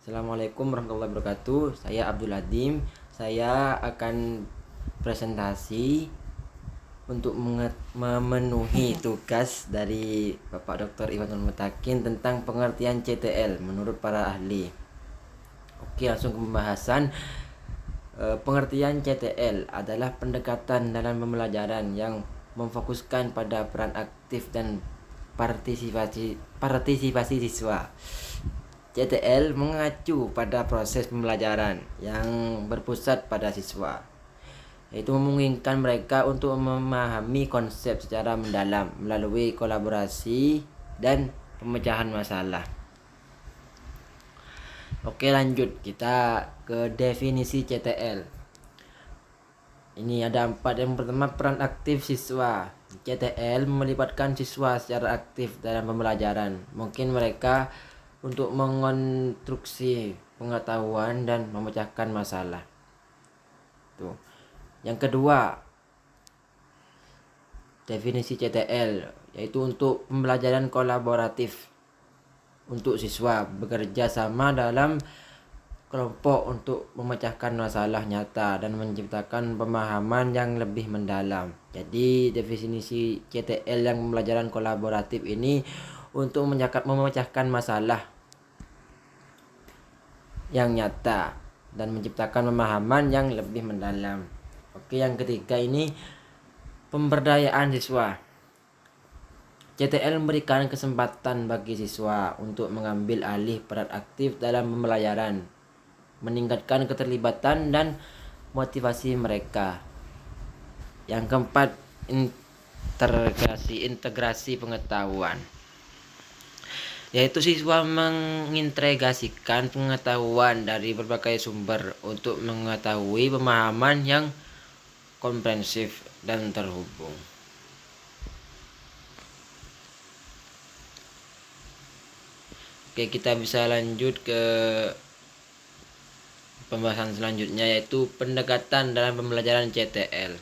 Assalamualaikum warahmatullahi wabarakatuh. Saya Abdul Adim. Saya akan presentasi untuk memenuhi tugas dari Bapak Dr. Iwanul Mutakin tentang pengertian CTL menurut para ahli. Oke, langsung ke pembahasan. Pengertian CTL adalah pendekatan dalam pembelajaran yang memfokuskan pada peran aktif dan partisipasi siswa. CTL mengacu pada proses pembelajaran yang berpusat pada siswa, yaitu memungkinkan mereka untuk memahami konsep secara mendalam melalui kolaborasi dan pemecahan masalah. Oke, lanjut kita ke definisi CTL. Ini ada 4. Yang pertama, peran aktif siswa. CTL melibatkan siswa secara aktif dalam pembelajaran. Mungkin mereka untuk mengonstruksi pengetahuan dan memecahkan masalah. Tuh. Yang kedua, definisi CTL yaitu untuk pembelajaran kolaboratif. Untuk siswa bekerja sama dalam kelompok untuk memecahkan masalah nyata dan menciptakan pemahaman yang lebih mendalam. Jadi definisi CTL yang pembelajaran kolaboratif ini untuk memecahkan masalah yang nyata dan menciptakan pemahaman yang lebih mendalam. Oke, yang ketiga ini pemberdayaan siswa. CTL memberikan kesempatan bagi siswa untuk mengambil alih peran aktif dalam pembelajaran, meningkatkan keterlibatan dan motivasi mereka. Yang keempat, integrasi pengetahuan, yaitu siswa mengintegrasikan pengetahuan dari berbagai sumber untuk mengetahui pemahaman yang komprehensif dan terhubung. Oke, kita bisa lanjut ke pembahasan selanjutnya, yaitu pendekatan dalam pembelajaran CTL.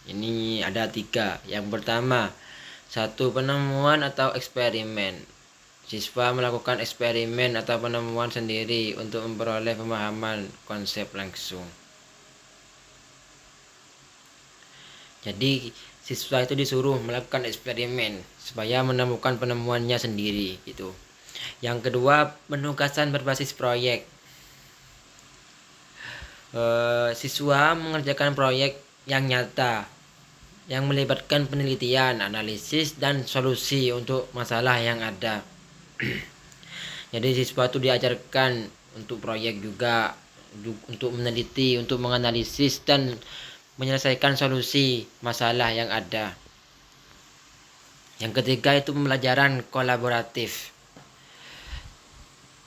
Ini ada 3. Yang pertama, 1. Penemuan atau eksperimen. Siswa melakukan eksperimen atau penemuan sendiri untuk memperoleh pemahaman konsep langsung. Jadi siswa itu disuruh melakukan eksperimen supaya menemukan penemuannya sendiri gitu. Yang kedua, penugasan berbasis proyek. Siswa mengerjakan proyek yang nyata yang melibatkan penelitian, analisis, dan solusi untuk masalah yang ada. Jadi siswa itu diajarkan untuk proyek juga, untuk meneliti, untuk menganalisis dan menyelesaikan solusi masalah yang ada. Yang ketiga itu pembelajaran kolaboratif.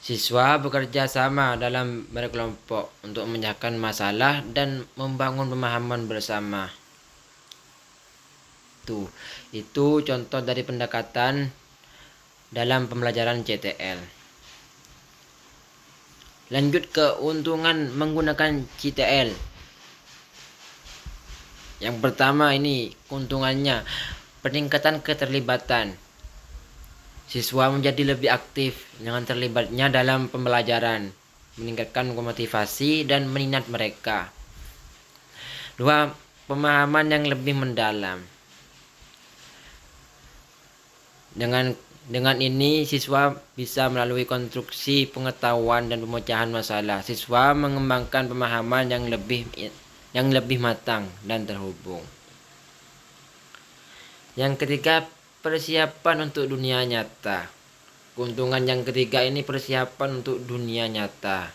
Siswa bekerja sama dalam berkelompok untuk memecahkan masalah dan membangun pemahaman bersama. Itu contoh dari pendekatan dalam pembelajaran CTL. Lanjut ke keuntungan menggunakan CTL. Yang pertama ini keuntungannya, peningkatan keterlibatan. Siswa menjadi lebih aktif dengan terlibatnya dalam pembelajaran, meningkatkan motivasi dan minat mereka. 2. Pemahaman yang lebih mendalam. Dengan ini siswa bisa melalui konstruksi pengetahuan dan pemecahan masalah. Siswa mengembangkan pemahaman yang lebih matang dan terhubung. Yang ketiga, persiapan untuk dunia nyata. Keuntungan yang ketiga ini persiapan untuk dunia nyata.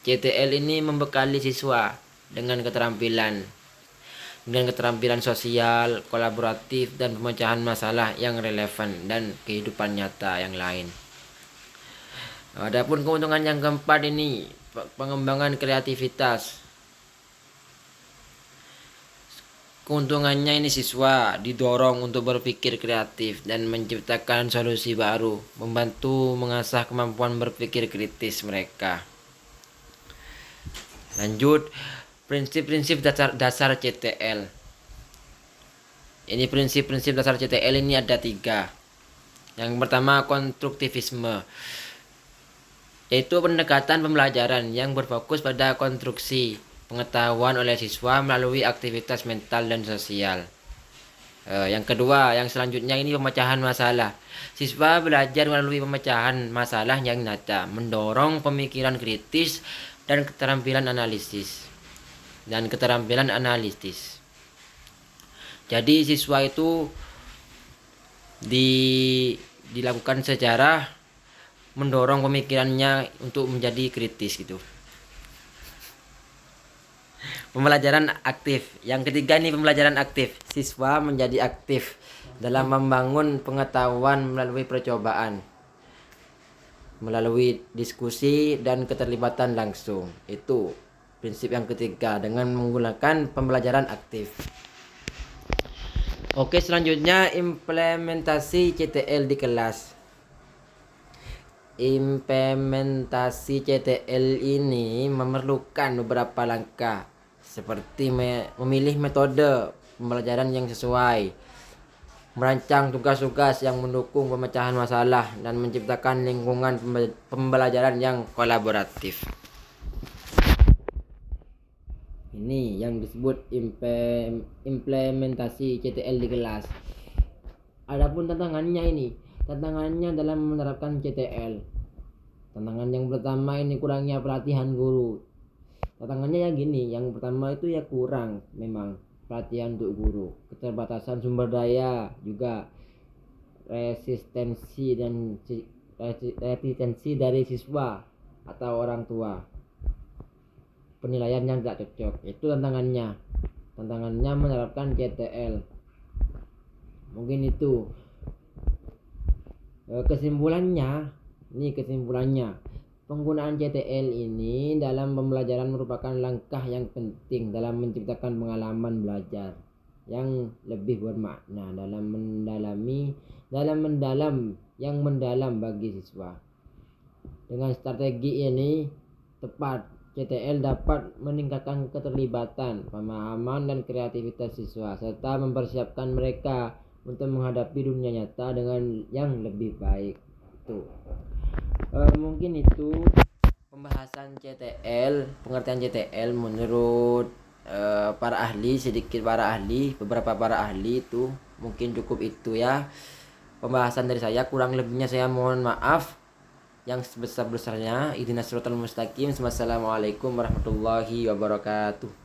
CTL ini membekali siswa dengan keterampilan sosial, kolaboratif, dan pemecahan masalah yang relevan dan kehidupan nyata yang lain. Adapun keuntungan yang keempat ini pengembangan kreativitas. Keuntungannya ini siswa didorong untuk berpikir kreatif dan menciptakan solusi baru, membantu mengasah kemampuan berpikir kritis mereka. Lanjut, prinsip-prinsip dasar CTL. Ini prinsip-prinsip dasar CTL ini ada 3. Yang pertama, konstruktivisme. yaitu pendekatan pembelajaran yang berfokus pada konstruksi pengetahuan oleh siswa melalui aktivitas mental dan sosial. Yang kedua, yang selanjutnya ini pemecahan masalah. Siswa belajar melalui pemecahan masalah yang nyata, mendorong pemikiran kritis dan keterampilan analisis. Jadi siswa itu dilakukan secara mendorong pemikirannya untuk menjadi kritis gitu. Pembelajaran aktif. Yang ketiga nih pembelajaran aktif. Siswa menjadi aktif dalam membangun pengetahuan melalui percobaan, melalui diskusi dan keterlibatan langsung. Itu prinsip yang ketiga dengan menggunakan pembelajaran aktif. Oke, selanjutnya implementasi CTL di kelas. Implementasi CTL ini memerlukan beberapa langkah seperti memilih metode pembelajaran yang sesuai, merancang tugas-tugas yang mendukung pemecahan masalah, dan menciptakan lingkungan pembelajaran yang kolaboratif. Ini yang disebut implementasi CTL di kelas. Adapun tantangannya dalam menerapkan CTL. Tantangan yang pertama ini kurangnya pelatihan guru. Tantangannya yang pertama itu ya kurang memang pelatihan untuk guru, keterbatasan sumber daya, juga resistensi dari siswa atau orang tua, penilaian yang tidak cocok. Itu tantangannya menerapkan CTL. Mungkin itu kesimpulannya. Penggunaan CTL ini dalam pembelajaran merupakan langkah yang penting dalam menciptakan pengalaman belajar yang lebih bermakna mendalam bagi siswa. Dengan strategi ini tepat, CTL dapat meningkatkan keterlibatan, pemahaman, dan kreativitas siswa, serta mempersiapkan mereka untuk menghadapi dunia nyata dengan yang lebih baik. Mungkin itu pembahasan CTL, pengertian CTL menurut beberapa para ahli itu mungkin cukup itu ya pembahasan dari saya. Kurang lebihnya saya mohon maaf yang sebesar-besarnya. Ihdinas siratal mustaqim. Wassalamualaikum warahmatullahi wabarakatuh.